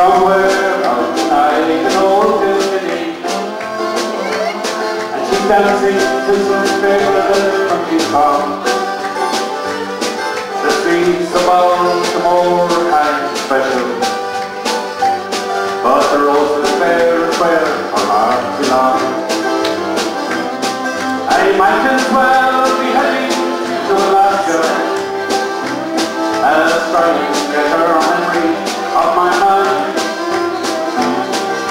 somewhere outside an old building, and she's dancing to some favorite country song. The streets of Baltimore are kind of special, but the roses there is where our hearts belong. I might as well be heading to Alaska as trying to get her memory of my mind.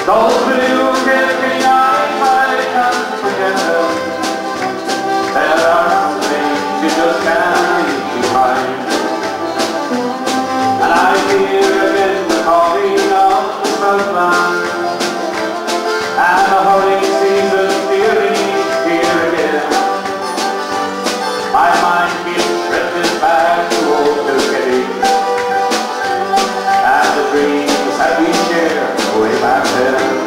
Those blue gaping eyes, I can't forget them. There are some things you just can't leave behind. And I hear again the calling of the Southland, and the hurricane season steering here again. My mind keeps drifting back to old Kilkenny, and the dreams that we shared way back then.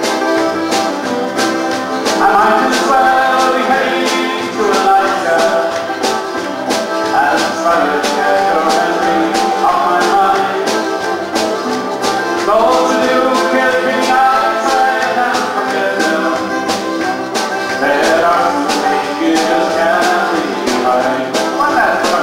I might as well be heading to Alaska as trying to get your memory of my mind. Those blue gaping eyes, I can't forget them. There are some things you just can't leave behind. One last one.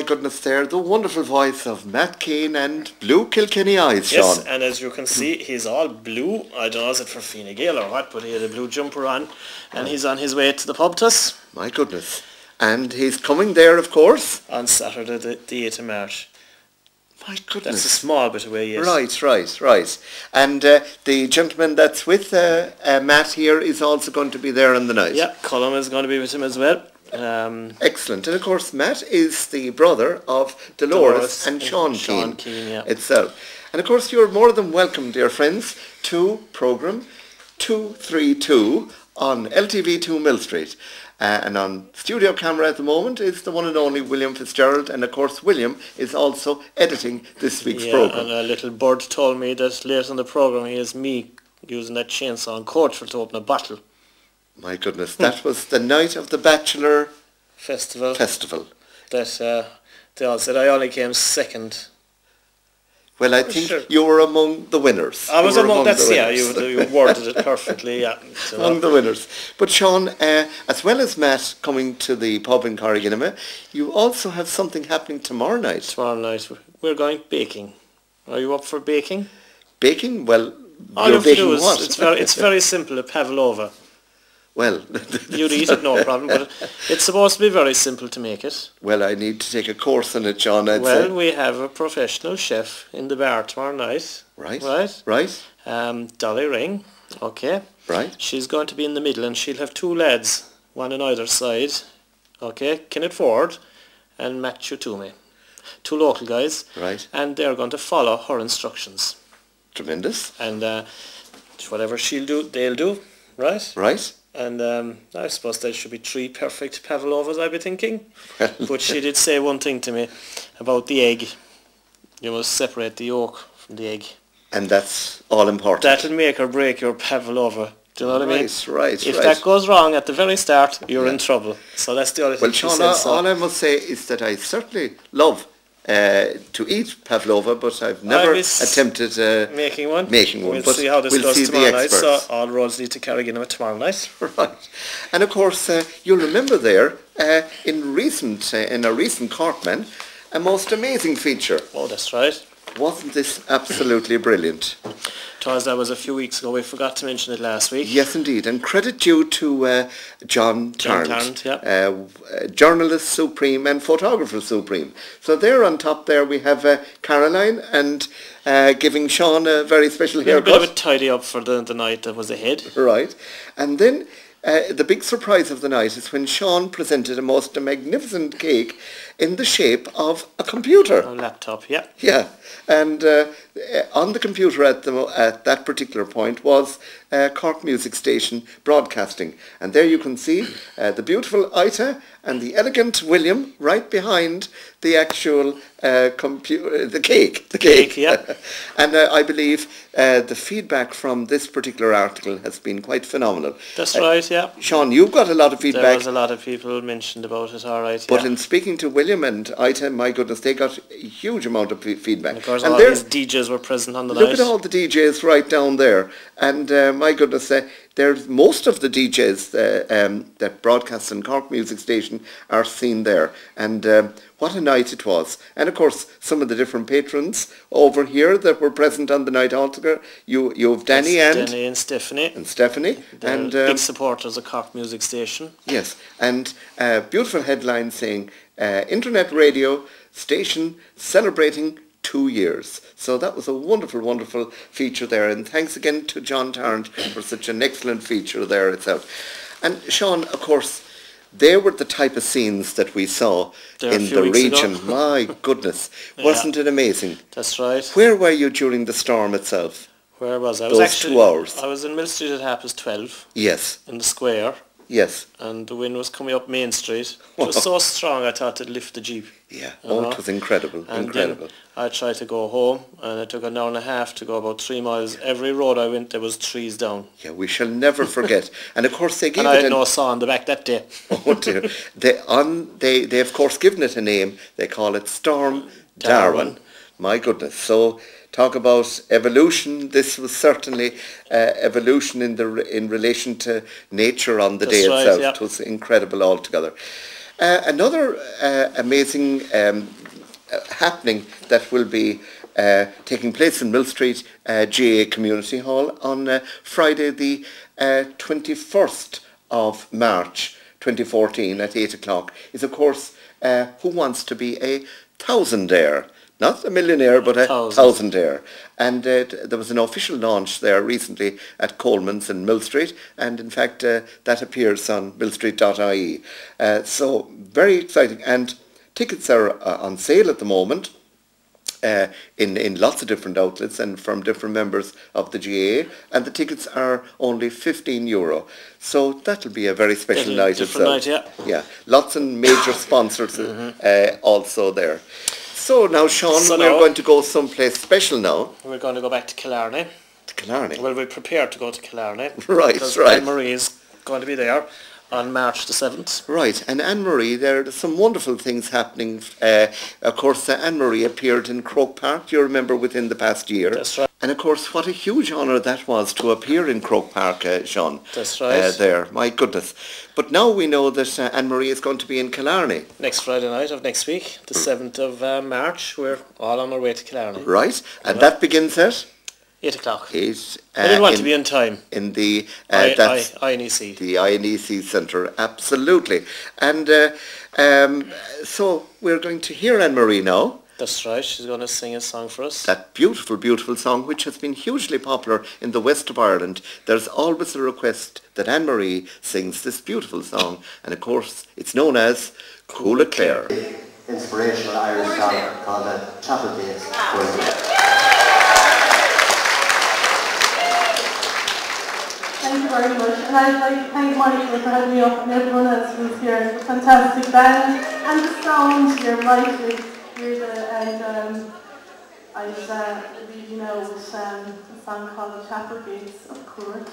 Goodness there, the wonderful voice of Matt Keane and Blue Kilkenny Eyes, Sean. Yes, and as you can see, he's all blue. I don't know, is it for Fine Gael or what, but he had a blue jumper on, and he's on his way to the pub to us. My goodness. And he's coming there, of course, on Saturday the 8th of March. My goodness. That's a small bit away, yes. Right. And the gentleman that's with Matt here is also going to be there on the night. Yeah, Colm is going to be with him as well. Excellent. And of course Matt is the brother of Dolores and Sean Keane itself. And of course you're more than welcome, dear friends, to programme 232 on LTV2 Millstreet. And on studio camera at the moment is the one and only William Fitzgerald, and of course William is also editing this week's programme. And a little bird told me that later in the programme he has me using that chainsaw and coach to open a bottle. My goodness, that was the night of the Bachelor Festival. That they all said I only came second. Well, I think you were among the winners. I was among the winners. You worded it perfectly, yeah. Among the winners. But Sean, as well as Matt coming to the pub in Corriganima, you also have something happening tomorrow night. Tomorrow night, we're going baking. Are you up for baking? Baking? Well, all you're baking do is, what? It's very simple, a pavlova. Well, you'd eat it, no problem, but it's supposed to be very simple to make it. Well, I need to take a course on it, John, I'd say. Well, we have a professional chef in the bar tomorrow night. Right. Dolly Ring, okay. Right. She's going to be in the middle, and she'll have two lads, one on either side, okay, Kenneth Ford and Matthew Toomey. Two local guys. Right. And they're going to follow her instructions. Tremendous. And whatever she'll do, they'll do, right? Right. And I suppose there should be 3 perfect pavlovas, I'd be thinking. But she did say one thing to me about the egg. You must separate the yolk from the egg. And that's all important. That'll make or break your pavlova Do you know what I mean? Right. If that goes wrong at the very start, you're in trouble. So that's the only thing. Well, Sean, all I must say is that I certainly love to eat pavlova, but I've never attempted making one. We'll see how this goes tomorrow night. So all roads lead to Carriganova tomorrow night. Right, and of course you'll remember there in a recent Corkman, a most amazing feature. Oh, that's right. Wasn't this absolutely brilliant? That was a few weeks ago. We forgot to mention it last week. Yes, indeed. And credit due to John Tarrant, journalist supreme and photographer supreme. So there on top there we have Caroline and giving Sean a very special haircut. A bit of a tidy up for the night that was ahead. Right. And then the big surprise of the night is when Sean presented a most magnificent cake in the shape of a computer. A laptop, yeah. Yeah. And on the computer at that particular point was Cork Music Station broadcasting. And there you can see the beautiful Ita and the elegant William right behind the actual the cake. The cake, yeah. And I believe the feedback from this particular article has been quite phenomenal. That's right, yeah. Sean, you've got a lot of feedback. There was a lot of people mentioned about it, all right. But in speaking to William and Ita, my goodness, they got a huge amount of feedback. And of course, all these DJs were present on the night. Look at all the DJs right down there. And my goodness, there's most of the DJs that broadcast on Cork Music Station are seen there. And what a night it was. And of course, some of the different patrons over here that were present on the night altogether. You have Danny and Stephanie. And big supporters of Cork Music Station. Yes. And beautiful headline saying, Internet Radio Station celebrating 2 years. So that was a wonderful, wonderful feature there. And thanks again to John Tarrant for such an excellent feature there itself. And Sean, of course, they were the type of scenes that we saw in the region. My goodness. Wasn't it amazing? That's right. Where were you during the storm itself? Where was I? Those 2 hours. I was in Millstreet at 12:30. Yes. In the square. Yes. And the wind was coming up Main Street. It was so strong I thought it'd lift the Jeep. Yeah. Oh, it was incredible. And incredible. Then I tried to go home and it took an hour and a half to go about 3 miles. Every road I went there was trees down. Yeah, we shall never forget. And of course they gave and I had no saw on the back that day. Oh dear. They of course given it a name. They call it Storm Darwin. My goodness. So talk about evolution. This was certainly evolution in relation to nature on the day itself. It was incredible altogether. Another amazing happening that will be taking place in Millstreet GA Community Hall on Friday the 21st of March 2014 at 8 o'clock is of course Who Wants to Be a Thousandaire? Not a millionaire, but a thousandaire. And there was an official launch there recently at Coleman's in Millstreet, and in fact that appears on millstreet.ie. So very exciting, and tickets are on sale at the moment in lots of different outlets and from different members of the GAA, and the tickets are only €15. So that'll be a very special night itself. Yeah, lots of major sponsors also there. So now, Sean, we're going to go someplace special now. We're going to go back to Killarney. To Killarney? Well, we're prepared to go to Killarney. Right, because right. Anne-Marie is going to be there on March the 7th. Right, and Anne-Marie, there are some wonderful things happening. Of course, Anne-Marie appeared in Croke Park, you remember, within the past year. That's right. And of course, what a huge honour that was to appear in Croke Park, Sean. That's right. There, my goodness. But now we know that Anne-Marie is going to be in Killarney. Next Friday night of next week, the 7th of March, we're all on our way to Killarney. Right, and that begins at? 8 o'clock. I 8. didn't want to be in time. In the INEC. The INEC Centre, absolutely. And so we're going to hear Anne-Marie now. That's right, she's going to sing a song for us. That beautiful, beautiful song, which has been hugely popular in the west of Ireland. There's always a request that Anne-Marie sings this beautiful song, and of course it's known as Co.Cork. Inspirational Irish song called the Chapel Gates. Thank you very much, and I'd like to thank Michael for having me up and everyone else who's here. It's a fantastic band, and the sound here, Michael, and I was leading out with a song called The Chapel Gates of Cork.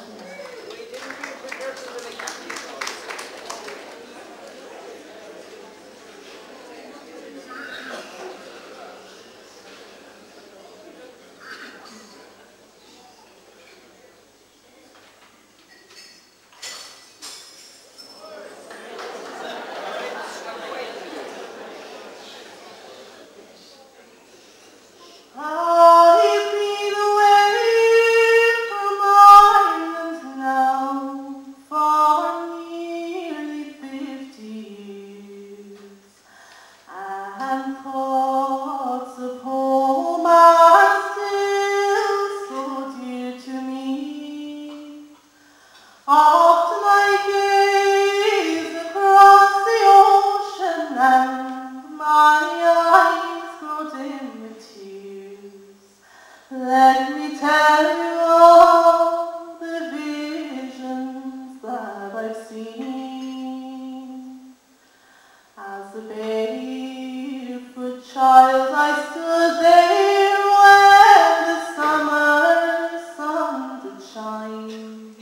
Let me tell you all the visions that I've seen. As a barefoot child I stood there when the summer sun did shine.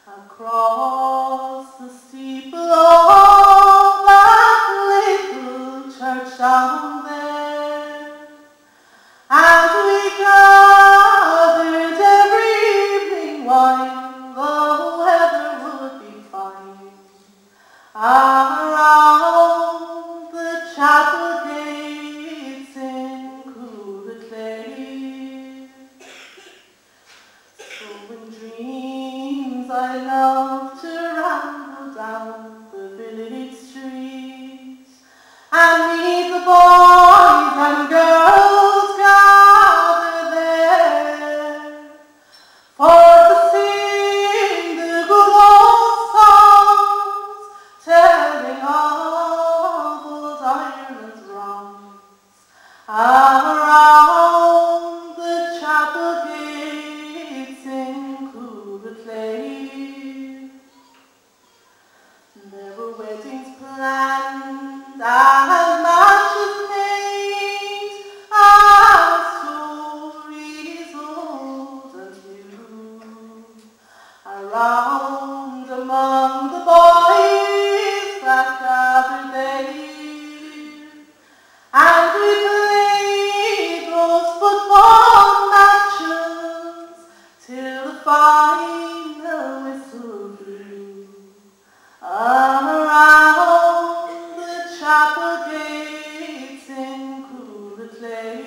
Across the steeple of that little church down there, and we gathered every evening while the weather would be fine, around the chapel gates in Coolaclare. So in dreams I love to ramble down the village streets and meet the boys and girls gather there for to sing the good old songs, telling of old Ireland's wrongs, around the chapel gates in Coolaclare. There were weddings planned and matches made, and stories old and new, around among the boys that gathered there, and we played those football matches till the final whistle blew, around the chapel gates in Coolaclare.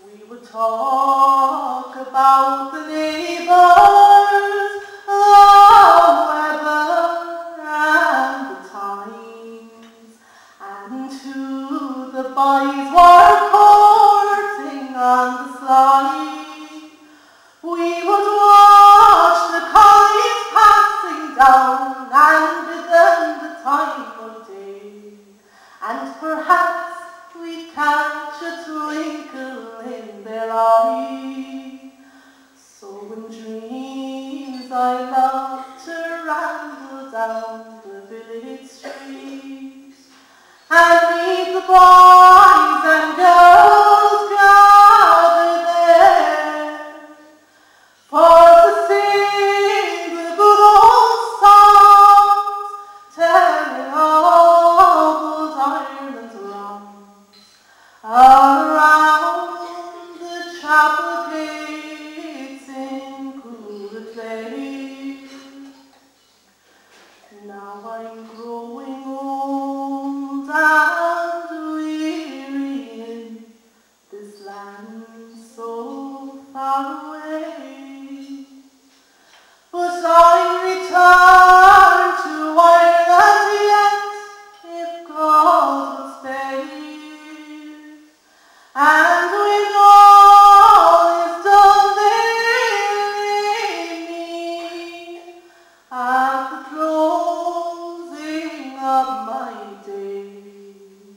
We would talk about the neighbours, the weather and the times, and who the boys were courting on the sly. We would watch the collies passing down and bid them the time of day, and perhaps we'd catch a twinkle in their eye. So in dreams I love to ramble down the village streets and meet the boys and girls gathered there for to sing the good old songs, telling of old Ireland's wrongs, around the chapel gates in Coolaclare. Now I'm growing old and weary in this land so far away, but I return to Ireland yet, if God will spare, and when all is done there in me, at the closing of my days,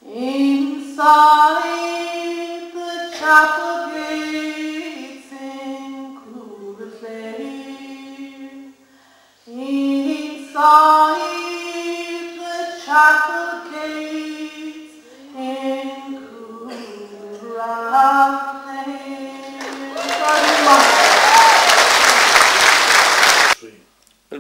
inside the chapel gates in Coolaclare, inside the chapel gates in Coolaclare.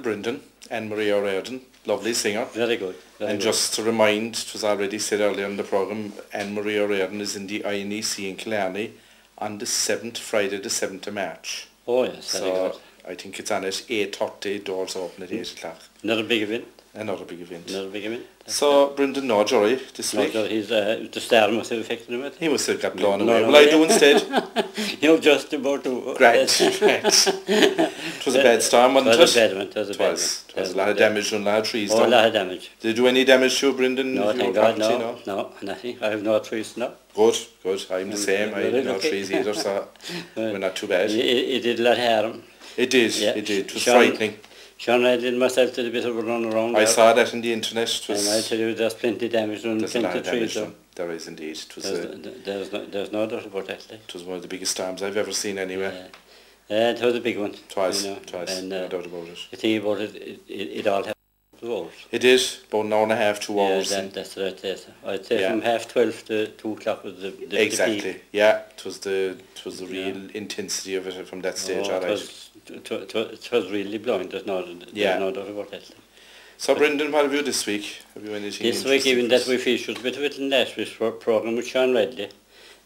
Brendan and Maria O'Riordan, lovely singer. Very good. And just to remind, it was already said earlier in the programme, Anne Marie O'Riordan is in the INEC in Killarney on the 7th, Friday the 7th of March. Oh yes, very good. I think it's on at 8:30, doors open at 8 o'clock. Another big event. Another big event. Another big event. So, Brendan, no jury this week. No, he's the star must have affected him. He must have got blown away. Will I do instead? You're just about to. Great. It was a bad storm, wasn't it? It was a bad one. It was a bad one. It was a lot of damage and a lot of trees. Oh, a lot of damage. Did you do any damage to Brendan? No, thank God, no. No, nothing. I have no trees, no. Good. I'm the same. I have no trees either, so we're not too bad. It did a lot of harm. It did, it did. It was frightening. Sean, I did myself did a bit of a run around. I saw that on the internet. And I tell you, there's plenty of damage and plenty of trees. There is indeed. There's no doubt about that. It was one of the biggest storms I've ever seen anyway. It was a big one. Twice, and, no doubt about it. The thing about it all happened 2 hours. It did, about an hour and a half, 2 hours. That's right, yes. I'd say from 12:30 to 2 o'clock was the exactly, peak. Yeah. It was the real intensity of it from that stage, It was really blowing, there's no doubt about that. So, Brendan, what have you this week? Have you anything this week, even that we featured a bit of it in last week's programme with Sean Redley.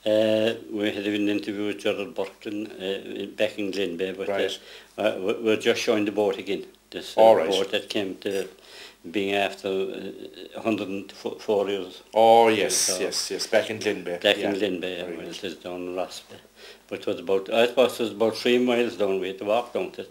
We had an interview with Gerald Burton back in Glenbeigh, but we're just showing the boat again. This boat that came to being after 104 years. Oh yes, back in Glenbeigh. Back in Glenbeigh, well, it is down Rossbeigh. But it was about, I suppose it was about 3 miles down we had to walk down to.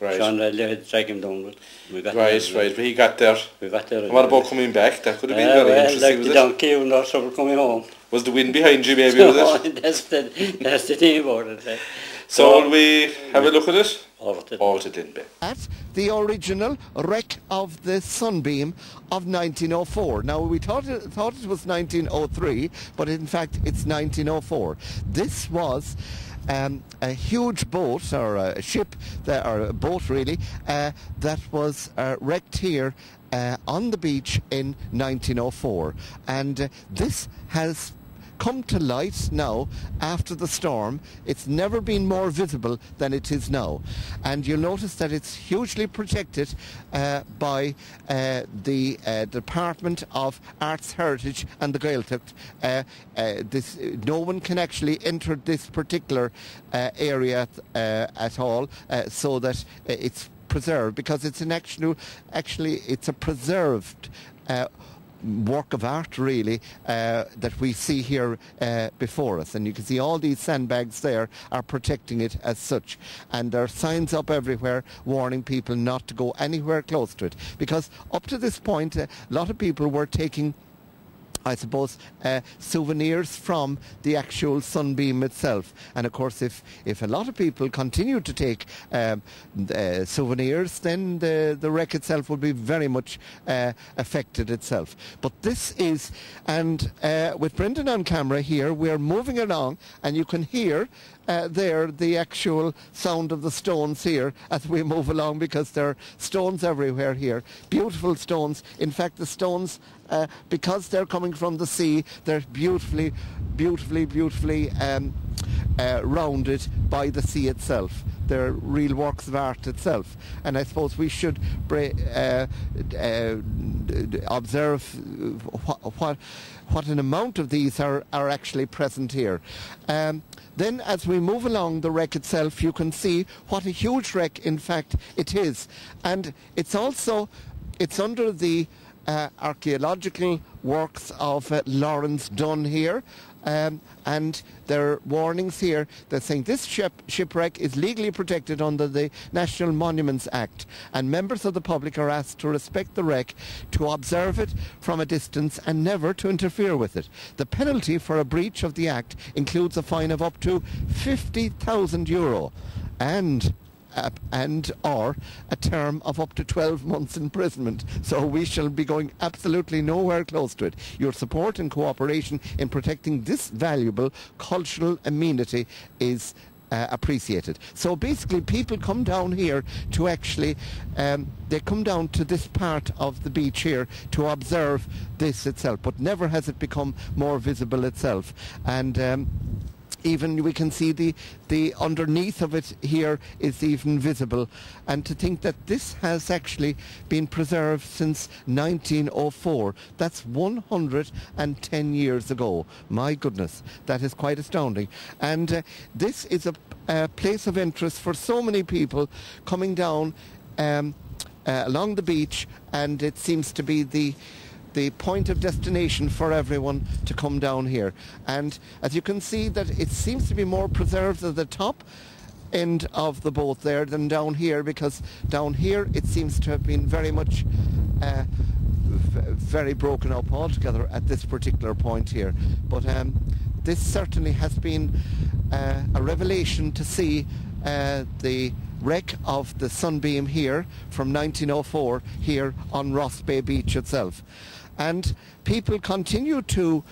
Right. Sean Riley had to drag him down, but we got there. But he got there. We got there. And what about coming back? That could have been very interesting, like was the donkey and no trouble coming home. Was the wind behind you maybe, was it? That's the thing about it. Like. So will we have a look at it? Over to Glenbeigh. At the original wreck of the Sunbeam of 1904. Now we thought it was 1903, but in fact it's 1904. This was a huge boat, or a ship, or a boat really, that was wrecked here on the beach in 1904. And this has come to light now after the storm. It's never been more visible than it is now, and you'll notice that it's hugely protected by the Department of Arts, Heritage and the Gaeltacht. No one can actually enter this particular area at all, so that it's preserved, because it's actually it's a preserved work of art really that we see here before us, and you can see all these sandbags there are protecting it as such, and there are signs up everywhere warning people not to go anywhere close to it, because up to this point a lot of people were taking, I suppose, souvenirs from the actual Sunbeam itself. And of course, if a lot of people continue to take souvenirs, then the wreck itself will be very much affected itself. But this is, and with Brendan on camera here, we're moving along, and you can hear there the actual sound of the stones here as we move along, because there are stones everywhere here, beautiful stones. In fact, the stones, because they're coming from the sea, they're beautifully rounded by the sea itself. They're real works of art itself, and I suppose we should observe what an amount of these are actually present here. Then as we move along the wreck itself, you can see what a huge wreck in fact it is, and it's under the archaeological works of Lawrence Dunn here, and there are warnings here. They're saying this shipwreck is legally protected under the National Monuments Act, and members of the public are asked to respect the wreck, to observe it from a distance and never to interfere with it. The penalty for a breach of the Act includes a fine of up to €50,000 and or a term of up to 12 months imprisonment. So we shall be going absolutely nowhere close to it. Your support and cooperation in protecting this valuable cultural amenity is appreciated. So basically people come down here to actually, they come down to this part of the beach here to observe this itself, but never has it become more visible itself. And even we can see the underneath of it here is even visible, and to think that this has actually been preserved since 1904. That's 110 years ago. My goodness, that is quite astounding. And this is a place of interest for so many people coming down along the beach, and it seems to be the point of destination for everyone to come down here. And as you can see, that it seems to be more preserved at the top end of the boat there than down here, because down here it seems to have been very much very broken up altogether at this particular point here. But this certainly has been a revelation to see the wreck of the Sunbeam here from 1904 here on Ross Bay Beach itself. And people continue to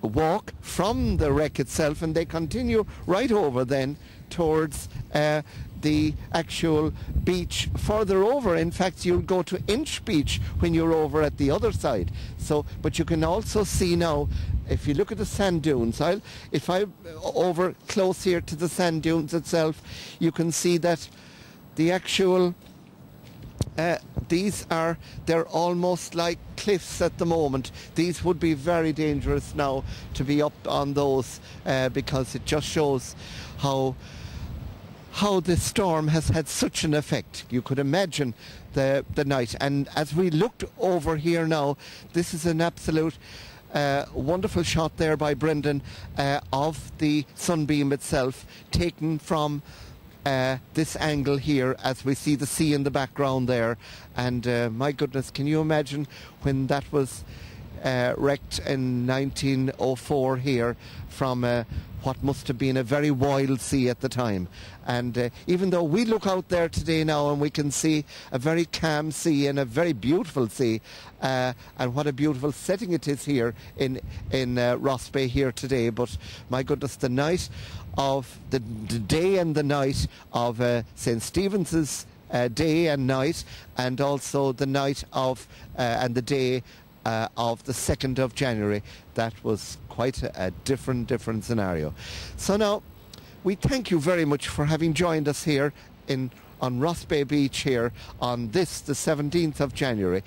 walk from the wreck itself, and they continue right over then towards the actual beach further over. In fact, you'll go to Inch Beach when you're over at the other side. So, but you can also see now, if you look at the sand dunes, if I'm over close here to the sand dunes itself, you can see that the actual they're almost like cliffs at the moment. These would be very dangerous now to be up on those, because it just shows how the storm has had such an effect. You could imagine the night. And as we looked over here now, this is an absolute wonderful shot there by Brendan of the Sunbeam itself, taken from this angle here, as we see the sea in the background there. And my goodness, can you imagine when that was wrecked in 1904 here from what must have been a very wild sea at the time. And even though we look out there today now and we can see a very calm sea and a very beautiful sea, and what a beautiful setting it is here in Ross Bay here today, but my goodness, the night of the day and the night of St. Stephen's day and night, and also the night of and the day of the 2nd of January. That was quite a different scenario. So now, we thank you very much for having joined us here on Ross Bay Beach here on this, the 17th of January.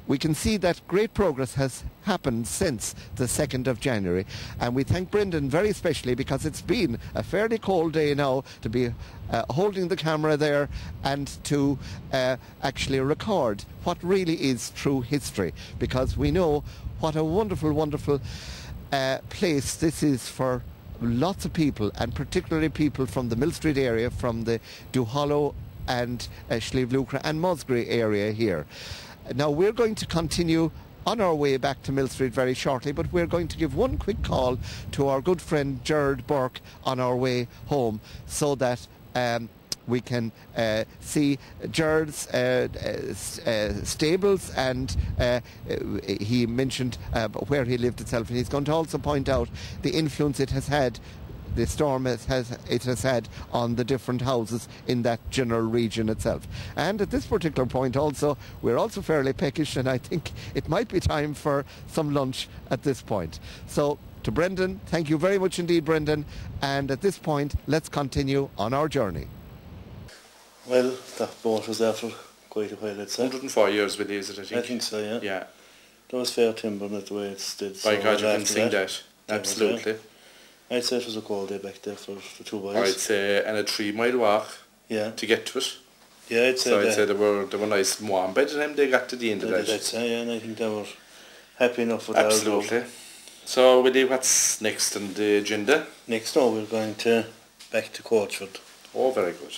We can see that great progress has happened since the 2nd of January, and we thank Brendan very especially because it's been a fairly cold day now to be holding the camera there and to actually record what really is true history, because we know what a wonderful place this is for lots of people, and particularly people from the Millstreet area, from the Duhallow and Slieve Lucra and Musgrave area here. Now we're going to continue on our way back to Millstreet very shortly, but we're going to give one quick call to our good friend Gerard Burke on our way home, so that we can see Gerard's stables, and he mentioned where he lived itself, and he's going to also point out the influence it has had, the storm has had on the different houses in that general region itself. And at this particular point also, we're also fairly peckish, and I think it might be time for some lunch at this point. So to Brendan, thank you very much indeed, Brendan, and at this point let's continue on our journey. Well, that boat was there for quite a while, I'd say. 104 years we use it, I think. I think so, yeah. Yeah. There was fair timber in it the way it stood. By God, you can sing that. Absolutely. I'd say it was a cold day back there for the two boys. I'd say, and a 3-mile walk to get to it. Yeah, I'd say so I'd say they were nice and warm by the time they got to the end of that. I'd say, yeah, and I think they were happy enough with that. Absolutely. So, Willie, what's next on the agenda? Next, we're going back to Coachford. Oh, very good.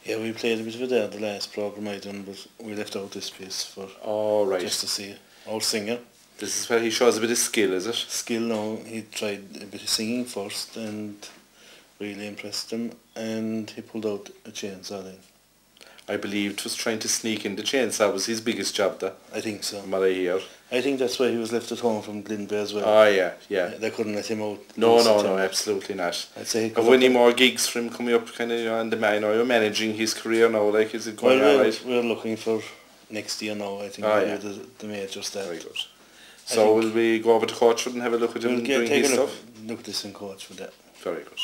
Yeah, we played a bit of it there the last programme I done, but we left out this piece for just to see our singer. This is where he shows a bit of skill, is it? Skill now. He tried a bit of singing first and really impressed him, and he pulled out a chainsaw then. I believe it was trying to sneak in the chainsaw was his biggest job there. I think so. From what I hear. I think that's why he was left at home from Glenbeigh as well. Oh yeah. They couldn't let him out. No, absolutely not. I'd say have any more gigs for him coming up kind of on the man, or you're managing his career now, like is it going alright? We're looking for next year now, I think, the major start. Very good. So will we go over to Coachwood and have a look at him doing his stuff? Look at this in Coachwood, yeah. Very good.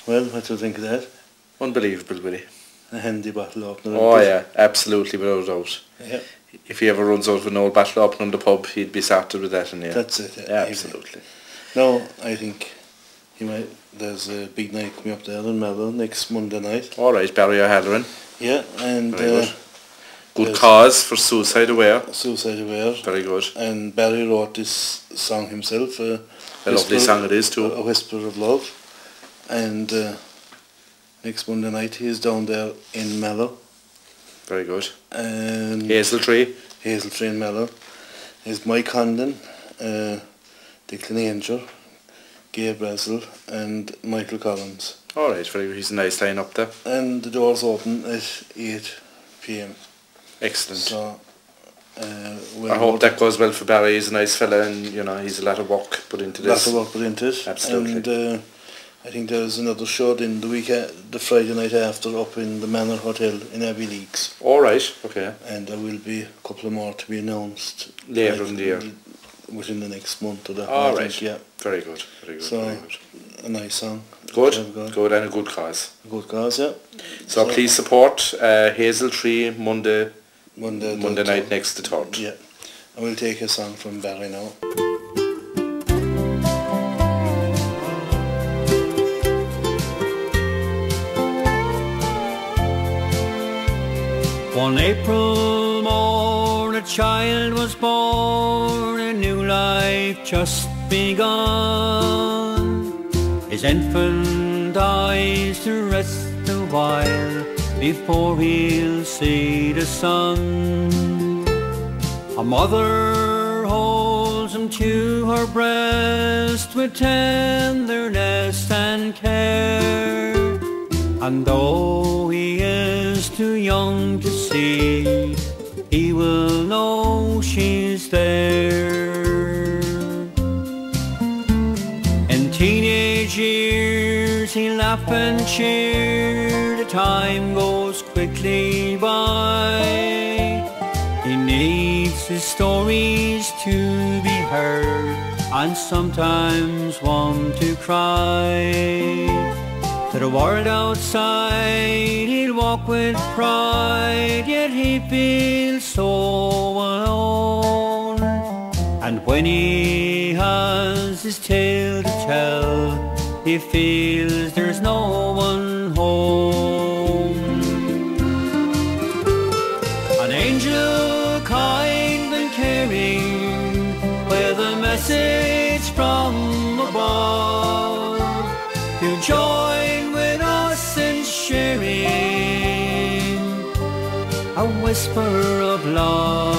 Well, what do you think of that? Unbelievable, Willie. A handy bottle opener. Oh yeah, absolutely, without a doubt. Yeah. If he ever runs out of an old bottle opener in the pub, he'd be sorted with that, and yeah. That's it. Yeah, absolutely. No, I think he might. There's a big night coming up there in Melbourne next Monday night. All right, Barry O'Halloran. Yeah, and good cause for Suicide Aware. Suicide Aware. Very good. And Barry wrote this song himself. A lovely song it is too. A Whisper of Love. And next Monday night he is down there in Mallow. Very good. And Hazeltree in Mallow. Is Mike Condon, Declan Angel, Gabe Brazel and Michael Collins. Alright, very good. He's a nice line up there. And the doors open at 8 p.m. Excellent. So, I hope that goes well for Barry. He's a nice fella, and you know he's a lot of work put into this. Absolutely. And I think there's another show in the Friday night after up in the Manor Hotel in Abbey Leaks. All right. Okay. And there will be a couple more to be announced later in the year, within the next month or that. All right. Yeah. Very good. Very good. So very good. A nice song. Good. Good and a good cause. A good cause, yeah. So please support Hazeltree Monday night next to 3rd. Yeah. I will take a song from Barry now. One April morn a child was born, a new life just begun. His infant dies to rest a while before he'll see the sun. A mother holds him to her breast with tenderness and care, and though he is too young to see, he will know she's there. In teenage years he'll laugh and cheer, the time goes quickly by. He needs his stories to be heard and sometimes want to cry. To the world outside he'll walk with pride, yet he feels so alone. And when he has his tale to tell, he feels there's no one home. An angel kind and caring, with a message from above, to join with us in sharing a whisper of love,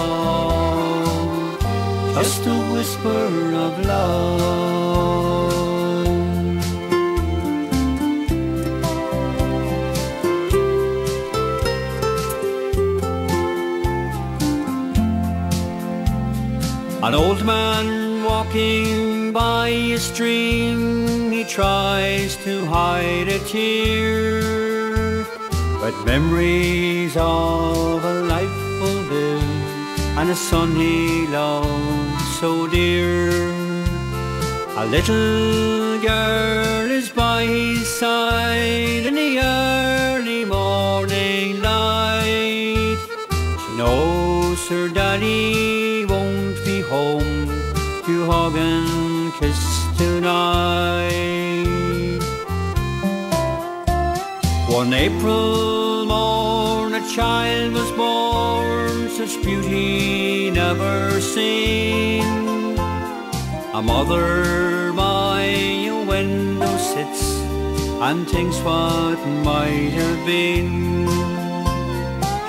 just a whisper of love. An old man walking by a stream, he tries to hide a tear, but memories of a life full lived and a son he loved so dear. A little girl is by his side in the early morning light. She knows her daddy won't be home to hug and kiss tonight. One April morn a child was born, such beauty never seen. A mother by a window sits and thinks what might have been.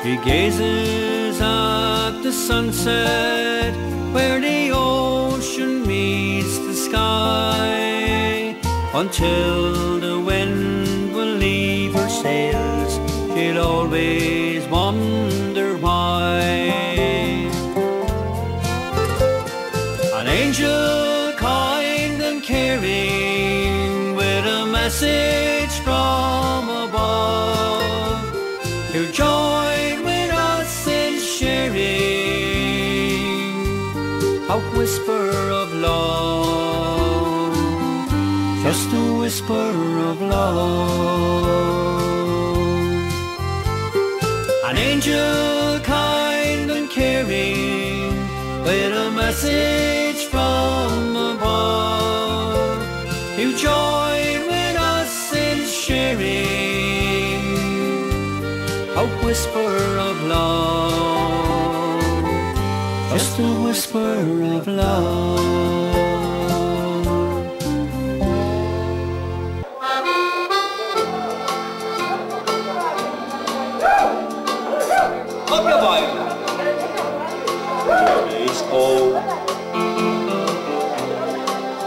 She gazes at the sunset where the ocean meets the sky, until the wind will leave her sails. She'll always wonder why. An angel kind and caring, with a message from above, to join with us in sharing a whisper of love, just a whisper whisper of love. An angel kind and caring, with a message from above, you join with us in sharing a whisper of love, just a whisper of love. Up your mind. It's cold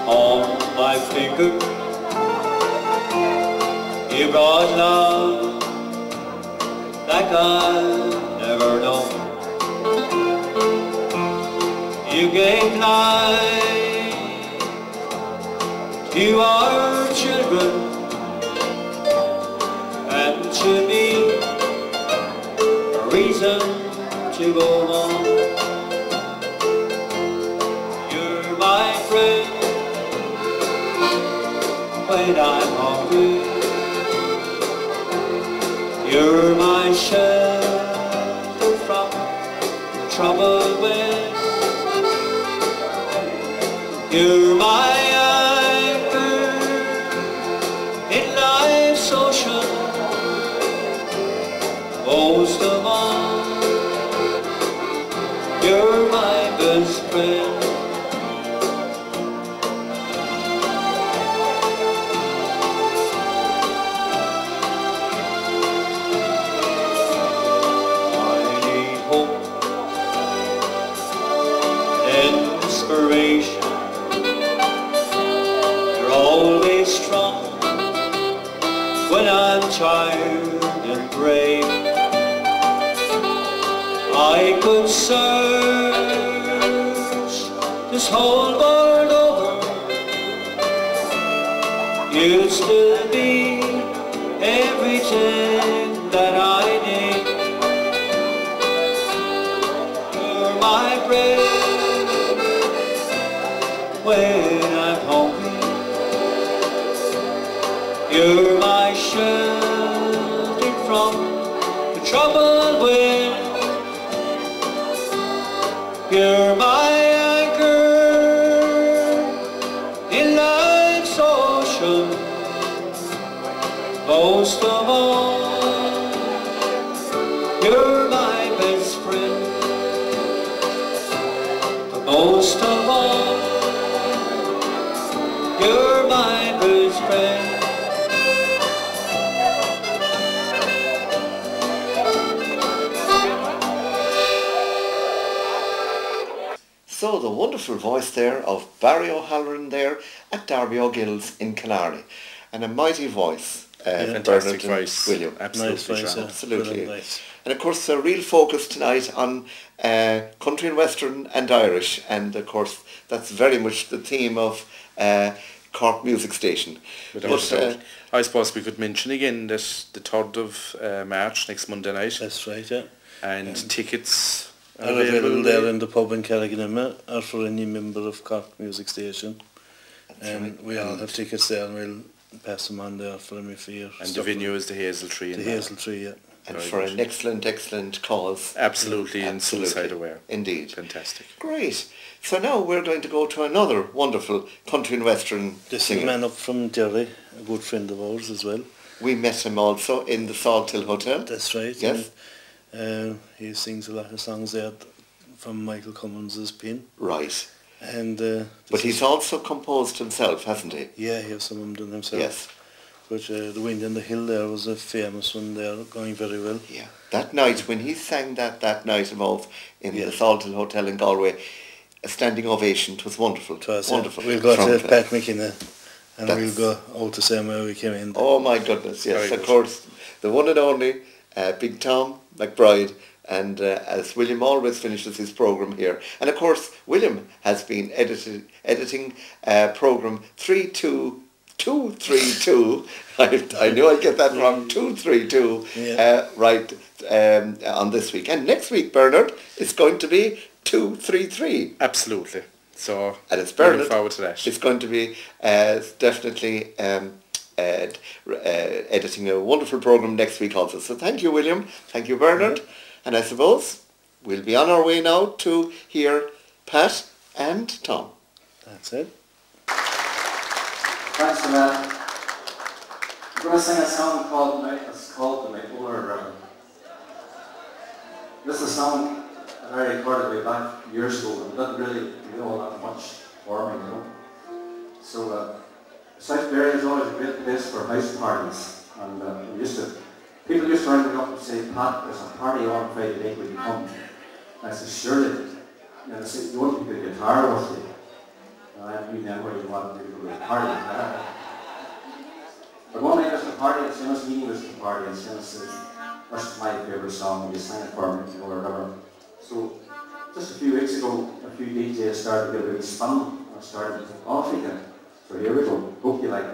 on my finger. You brought love like I've never known. You gave life to our children and to me a reason to go on. You're my friend when I'm hungry. You're my shelter from troubled wind. You're my anchor in life's ocean. Most of all, you're my best friend. I need hope, inspiration. You're always strong when I'm tired and brave. I could search this whole world over, you'd still be everything that I need. You're my bread when I'm hungry. You're my shelter from the troubled wind. You're my anchor in life's ocean. Most of all, you're my best friend. But most of all, you're my best friend. So the wonderful voice there of Barry O'Halloran there at Darby O'Gill's in Killarney. And a mighty voice. Fantastic voice. William. Absolutely. Nice voice, yeah. Absolutely. Nice. And of course a real focus tonight on country and western and Irish. And of course that's very much the theme of Cork Music Station. But I suppose we could mention again that the 3rd of March, next Monday night. That's right, yeah. And tickets are available there in the pub in Carriganimmer, or for any member of Cork Music Station. And we all have tickets there, and we'll pass them on there for them if you're... And the venue is the Hazel Tree. The Hazel Tree, yeah. And for an excellent cause. Absolutely, and Suicide Aware. Indeed. Fantastic. Great. So now we're going to go to another wonderful country and western This singer. is a man up from Derry, a good friend of ours as well. We met him also in the Salt Hill Hotel. That's right. Yes. And, he sings a lot of songs there from Michael Cummins' pen. Right. And but he's also composed himself, hasn't he? Yeah, he has some of them done himself. Yes. But The Wind and the Hill there was a famous one there, going very well. Yeah. That night, when he sang that night above in the Salt Hill Hotel in Galway, a standing ovation. It was wonderful. It was, wonderful. We'll go to Pat McKenna and we'll go out the same way we came in. Oh my goodness, yes, of course. The one and only Big Tom McBride, and as William always finishes his programme here. And of course, William has been editing programme 232. I knew I'd get that wrong. 232. Yeah. Right on this week. And next week, Bernard, it's going to be 233. Absolutely. So and it's Bernard. looking forward to that. It's going to be definitely editing a wonderful programme next week also. So thank you, William. Thank you, Bernard. And I suppose we'll be on our way now to hear Pat and Tom. That's it. Thanks for that. I'm going to sing a song called The Night Older River. This is a song that I recorded way back years ago, and it didn't really do all that much for me, you know. So South Derry is always a great place for house parties, and people used to ring me up and say, Pat, there's a party on Friday night, will you come? And I said, surely. And they said, you want to get a guitar with you? And I knew then where you wanted me to go to the party. But one night there's a party, and Seamus Heaney was at the party, and Seamus said, this is my favourite song, will you sing it for me, or whatever. So, just a few weeks ago, a few DJs started to get a bit spun, and I started to think, off again. So here we go, hope you like it.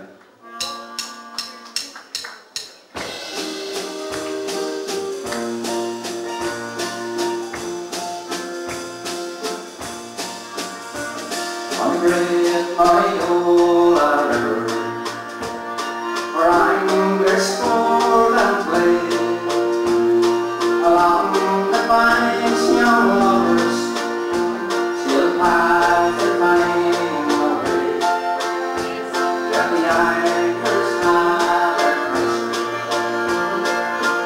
On the great Mariola River, where anglers sport and play, along the banks young lovers still pass their time away. Let the anchors have their pressure,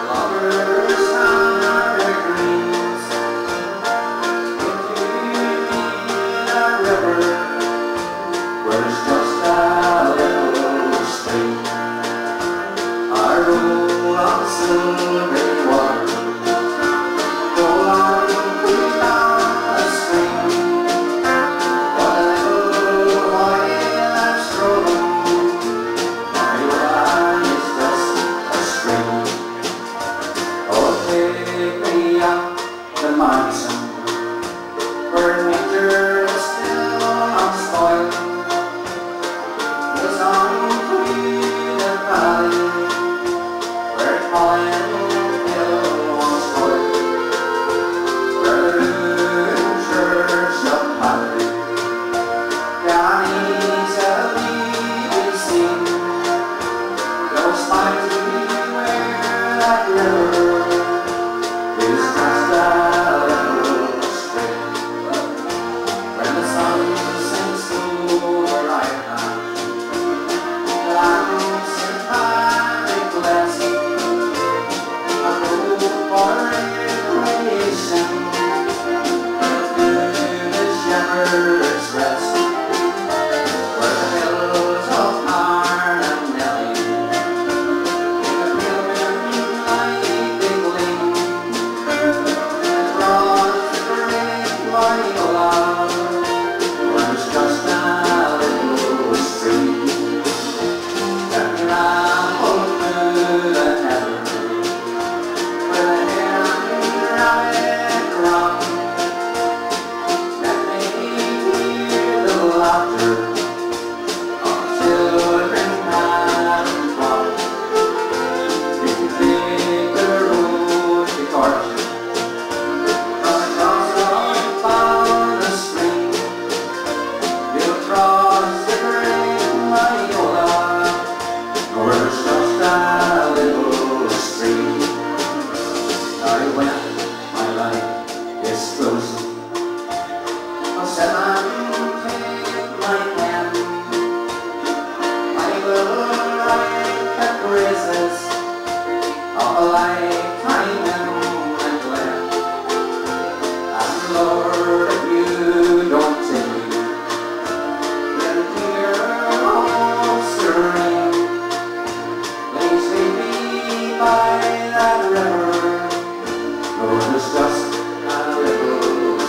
lovers have their dreams. Into that river, where there's just a little stream, I roll on silvery water, roll on through the stream. What a little while I'm strolling, my eye is just a stream. Oh, take me up the mountain, where nature is still unspoiled. It's on through the valley, where Colin Hill once stood, where the ruined church of Patrick, Johnny's a leaving scene, goes mighty where that river is just a little stream. When the sun sinks to the right hand, the lamps in panic bless, I hope for recreation, to the shepherd's rest, where the hills of Tarn and Nelly, in the pilgrim light they gleam, across the great Mariola, where there's just a little stream. Let me ramble through the heather, where the hare and rabbit run. Let me hear the laughter of children and fun. You can take the road to Cork, from across the stream. You'll cross the great Mariola, where there's just a little stream. I went, my life is closing. I'll set and take my pen. I will write the praises of a lifetime in Glen. And Lord, if you don't take me, then hear hope's ring. Please lead me by that river, where there's just a little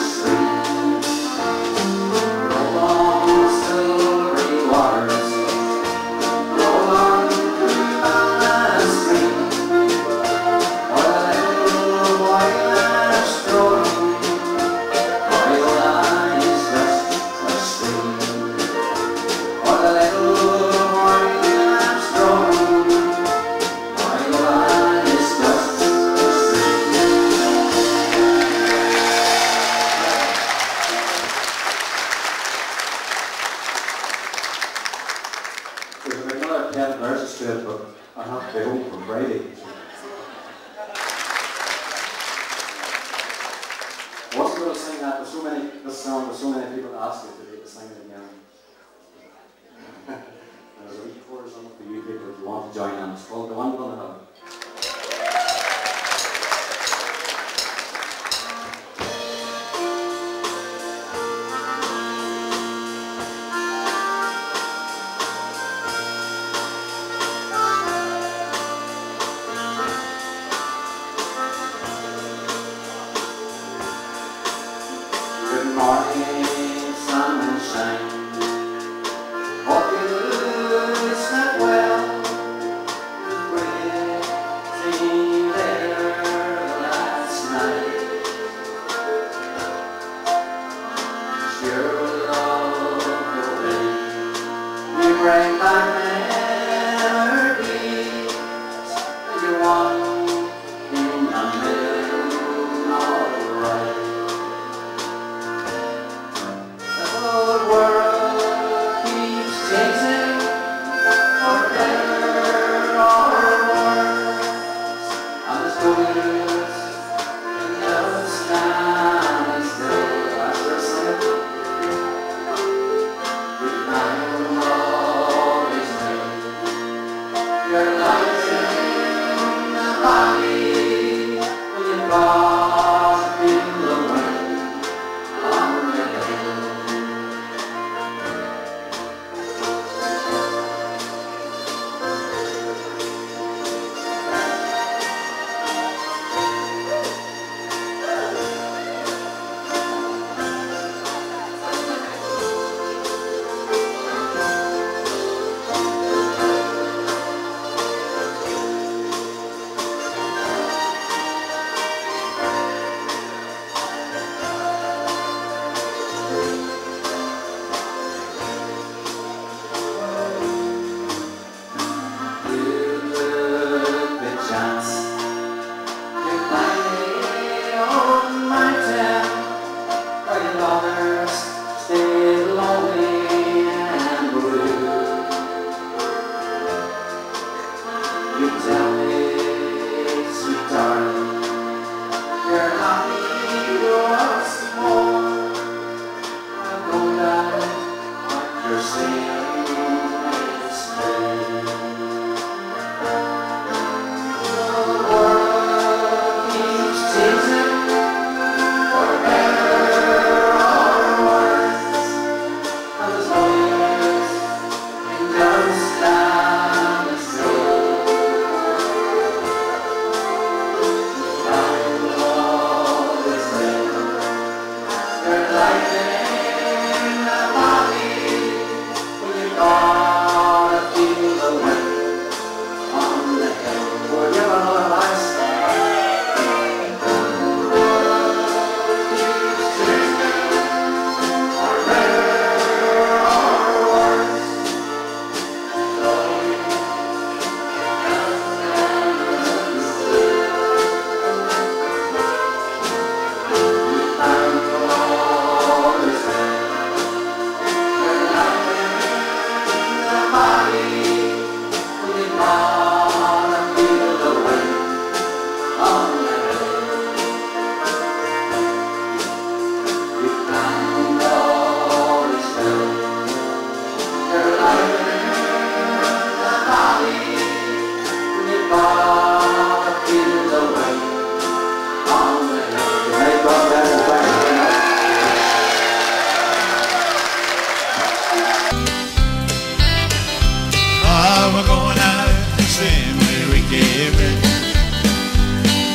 that. There's so many, this song, there's so many people ask you to sing it again. There's a wee chorus on it for you people if you want to join in. It's called The One Gonna Have.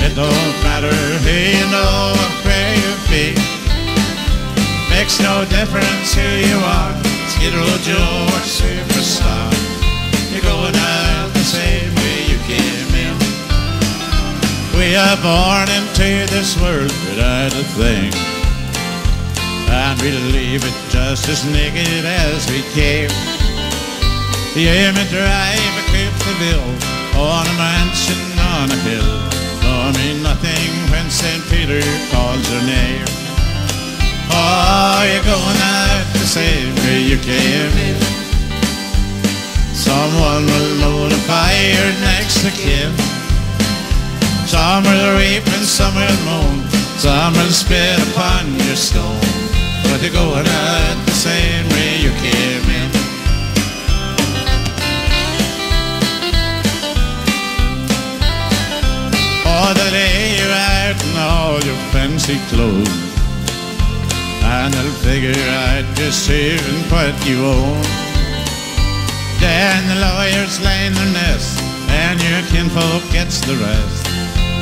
It don't matter who you know or where you've been. Makes no difference who you are, Skid Row Joe or superstar. You're going out the same way you came in. We are born into this world without a thing, and we leave it just as naked as we came. You may drive a coupe de ville on a mansion on a hill, don't mean nothing when St. Peter calls your name. Oh, you're going out the same way you came in. Someone will notify your next of kin. Some will weep and some will moan, Some will spit upon your stone, but you're going out the same way you came in. Oh, they lay you out in all your fancy clothes, and they'll figure out just even what you own. Then the lawyers line their nest, and your kinfolk gets the rest,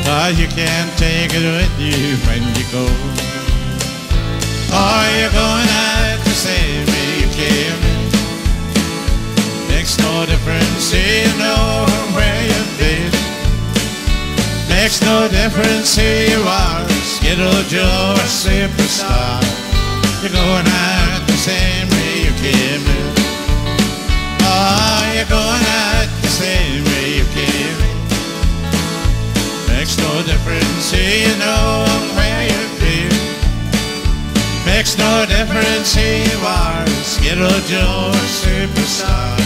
'cause you can't take it with you when you go. Oh, you're going out the same way you came in. Makes no difference, you know where you've been. Makes no difference who you are, Skid Row Joe or superstar. You're going out the same way you came in. Oh, you're going out the same way you came in. Makes no difference who you know where you've been. Makes no difference who you are, Skid Row Joe or superstar.